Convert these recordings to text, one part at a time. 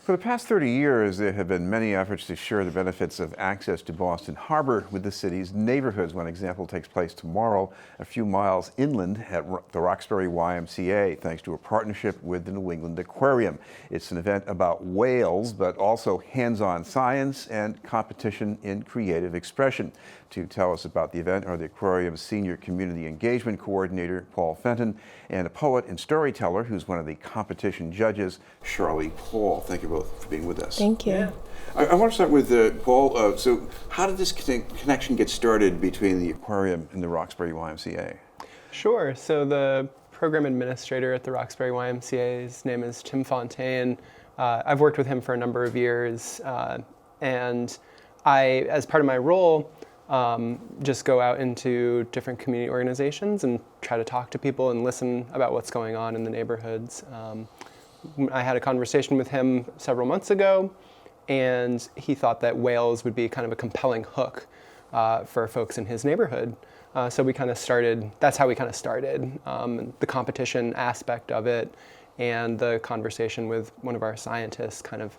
For the past 30 years, there have been many efforts to share the benefits of access to Boston Harbor with the city's neighborhoods. One example takes place tomorrow, a few miles inland at the Roxbury YMCA, thanks to a partnership with the New England Aquarium. It's an event about whales, but also hands-on science and competition in creative expression. To tell us about the event are the aquarium's Senior Community Engagement Coordinator, Paul Fenton, and a poet and storyteller who's one of the competition judges, Sharley Paul. Thank you both for being with us. Thank you. Yeah. I want to start with Paul. So how did this connection get started between the aquarium and the Roxbury YMCA? Sure. So the program administrator at the Roxbury YMCA, his name is Tim Fontaine. I've worked with him for a number of years, and I, as part of my role, just go out into different community organizations and try to talk to people and listen about what's going on in the neighborhoods. I had a conversation with him several months ago, and he thought that whales would be kind of a compelling hook for folks in his neighborhood. So we kind of started, that's how we kind of started, the competition aspect of it, and the conversation with one of our scientists kind of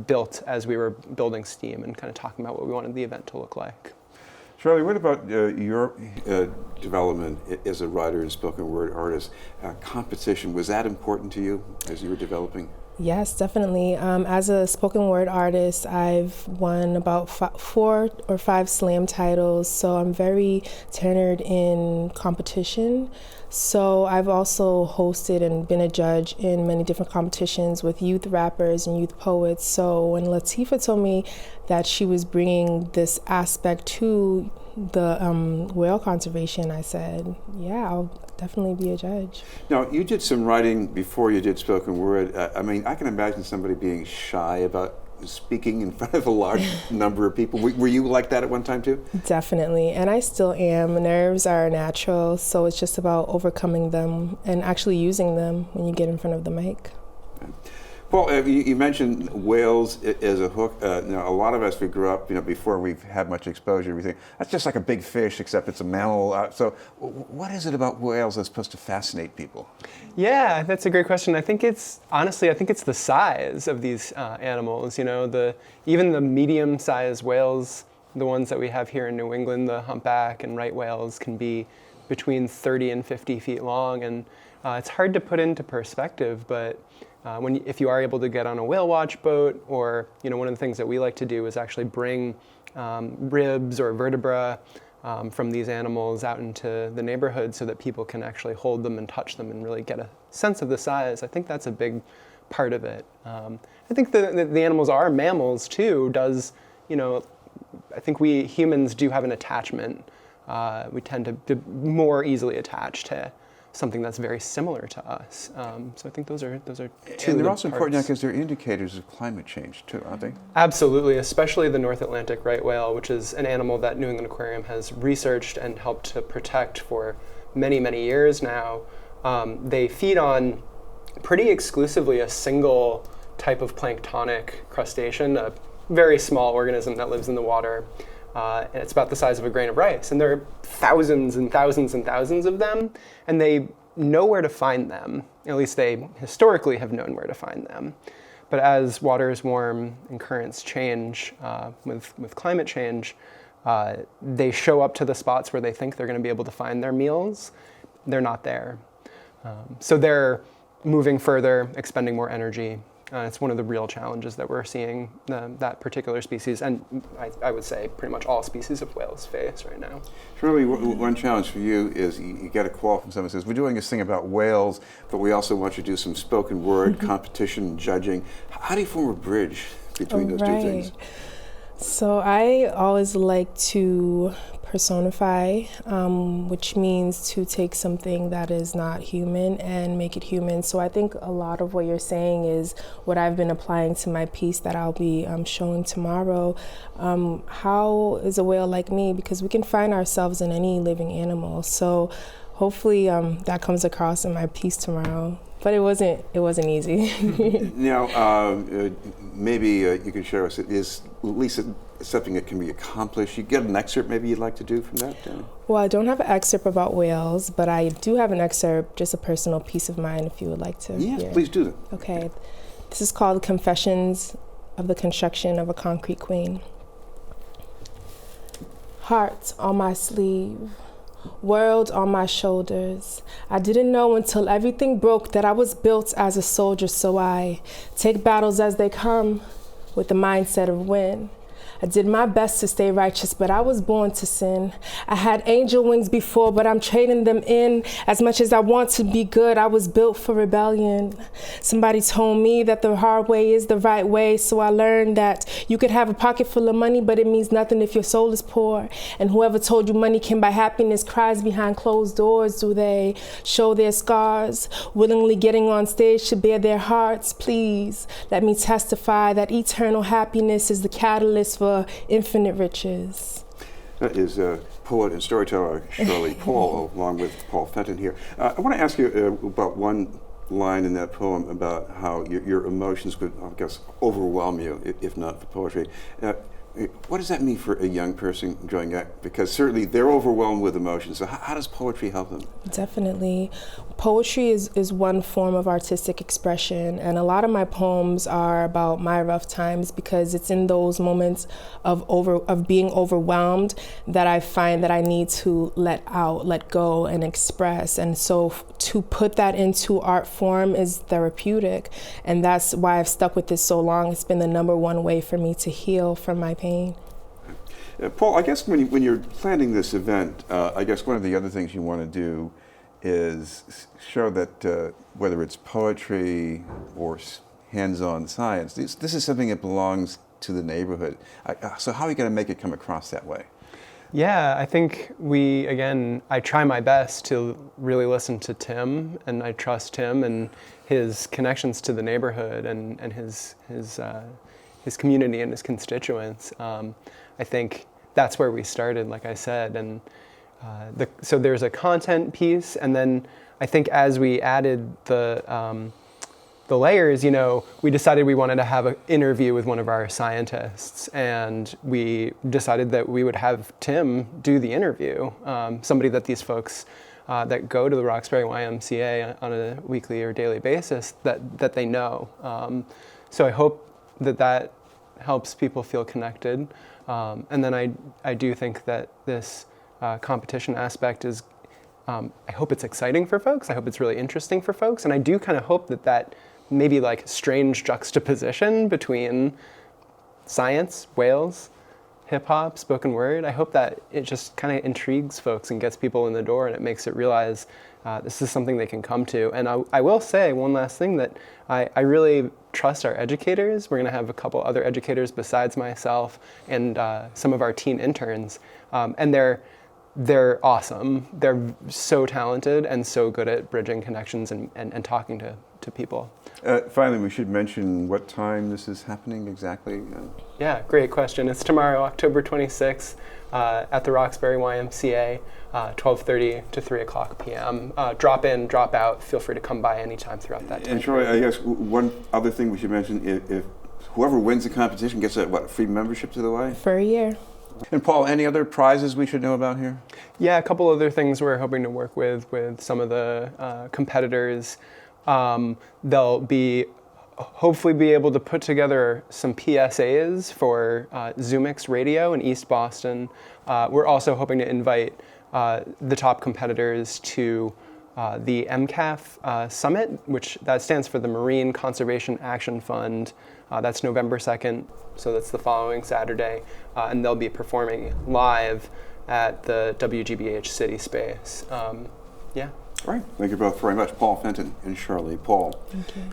built as we were building steam and kind of talking about what we wanted the event to look like. Sharley, what about your development as a writer and spoken word artist? Competition, was that important to you as you were developing? Yes, definitely. As a spoken word artist, I've won about 4 or 5 slam titles, so I'm very tenured in competition. So I've also hosted and been a judge in many different competitions with youth rappers and youth poets. So when Latifah told me that she was bringing this aspect to the whale conservation, I said, yeah, I'll definitely be a judge. Now, you did some writing before you did spoken word. I mean, I can imagine somebody being shy about speaking in front of a large number of people. Were you like that at one time too? Definitely, and I still am. Nerves are natural, so it's just about overcoming them and actually using them when you get in front of the mic. Okay. Paul, you mentioned whales as a hook. Now, a lot of us, we grew up, before we've had much exposure, we think that's just like a big fish, except it's a mammal. So what is it about whales that's supposed to fascinate people? Yeah, that's a great question. I think it's the size of these animals. Even the medium-sized whales, the ones that we have here in New England, the humpback and right whales, can be between 30 and 50 feet long, and it's hard to put into perspective, but if you are able to get on a whale watch boat, or one of the things that we like to do is actually bring ribs or vertebra from these animals out into the neighborhood so that people can actually hold them and touch them and really get a sense of the size. I think that's a big part of it. I think the animals are mammals too. I think we humans do have an attachment. We tend to more easily attach to something that's very similar to us. So I think those are two. And they're also important because they're indicators of climate change too, aren't they? Absolutely, especially the North Atlantic right whale, which is an animal that New England Aquarium has researched and helped to protect for many, many years now. They feed on pretty exclusively a single type of planktonic crustacean, a very small organism that lives in the water. And it's about the size of a grain of rice. And there are thousands and thousands and thousands of them, and they know where to find them. At least they historically have known where to find them. But as waters warm and currents change with climate change, they show up to the spots where they think they're going to be able to find their meals. They're not there. So they're moving further, expending more energy. It's one of the real challenges that we're seeing that particular species, and I would say pretty much all species of whales face right now. Surely one challenge for you is you get a call from someone who says, we're doing this thing about whales, but we also want you to do some spoken word, competition, judging. How do you form a bridge between those two things? So I always like to personify, which means to take something that is not human and make it human. So I think a lot of what you're saying is what I've been applying to my piece that I'll be showing tomorrow. How is a whale like me? Because we can find ourselves in any living animal. So hopefully that comes across in my piece tomorrow. But it wasn't easy. Now, maybe you can share with us, is at least something that can be accomplished. You get an excerpt maybe you'd like to do from that? Well, I don't have an excerpt about whales, but I do have an excerpt, just a personal piece of mine if you would like to Yes, hear. please do that. Okay. This is called Confessions of the Construction of a Concrete Queen. Heart on my sleeve, world on my shoulders. I didn't know until everything broke that I was built as a soldier, so I take battles as they come with the mindset of win. I did my best to stay righteous, but I was born to sin. I had angel wings before, but I'm trading them in. As much as I want to be good, I was built for rebellion. Somebody told me that the hard way is the right way, so I learned that you could have a pocket full of money, but it means nothing if your soul is poor. And whoever told you money can buy happiness cries behind closed doors. Do they show their scars, willingly getting on stage to bare their hearts? Please let me testify that eternal happiness is the catalyst for infinite riches. That is poet and storyteller Sharley Paul, along with Paul Fenton here. I want to ask you about one line in that poem about how your emotions would, I guess, overwhelm you if not for poetry. What does that mean for a young person growing up? Because certainly they're overwhelmed with emotions. So how does poetry help them? Definitely. Poetry is one form of artistic expression, and a lot of my poems are about my rough times because it's in those moments of being overwhelmed that I find that I need to let out, let go, and express. And so to put that into art form is therapeutic, and that's why I've stuck with this so long. It's been the #1 way for me to heal from my pain. Paul, I guess when you're planning this event, I guess one of the other things you want to do is show that whether it's poetry or hands-on science, this is something that belongs to the neighborhood. So how are you going to make it come across that way? Yeah, I think I try my best to really listen to Tim, and I trust Tim and his connections to the neighborhood and his community and his constituents. I think that's where we started, like I said, and so there's a content piece, and then I think as we added the layers, we decided we wanted to have an interview with one of our scientists, and we decided that we would have Tim do the interview, somebody that these folks that go to the Roxbury YMCA on a weekly or daily basis that they know. So I hope that helps people feel connected. And then I do think that this competition aspect is, I hope it's exciting for folks. I hope it's really interesting for folks. And I do kind of hope that maybe like strange juxtaposition between science, whales, hip hop, spoken word, I hope that it just kind of intrigues folks and gets people in the door, and it makes it realize this is something they can come to. And I will say one last thing, that I really trust our educators. We're going to have a couple other educators besides myself and some of our teen interns. And they're awesome. They're so talented and so good at bridging connections and talking to people. Finally, we should mention what time this is happening exactly. Yeah, great question. It's tomorrow, October 26th, at the Roxbury YMCA, 12:30 to 3 o'clock p.m. Drop in, drop out. Feel free to come by anytime throughout that time. And Troy, I guess one other thing we should mention, if whoever wins the competition gets a free membership to the Y? For a year. And Paul, any other prizes we should know about here? Yeah, a couple other things we're hoping to work with some of the competitors. They'll hopefully be able to put together some PSAs for Zoomix Radio in East Boston. We're also hoping to invite the top competitors to the MCAF Summit, which that stands for the Marine Conservation Action Fund. That's November 2nd, so that's the following Saturday, and they'll be performing live at the WGBH City Space. Yeah. All right. Thank you both very much, Paul Fenton and Sharley Paul. Thank you.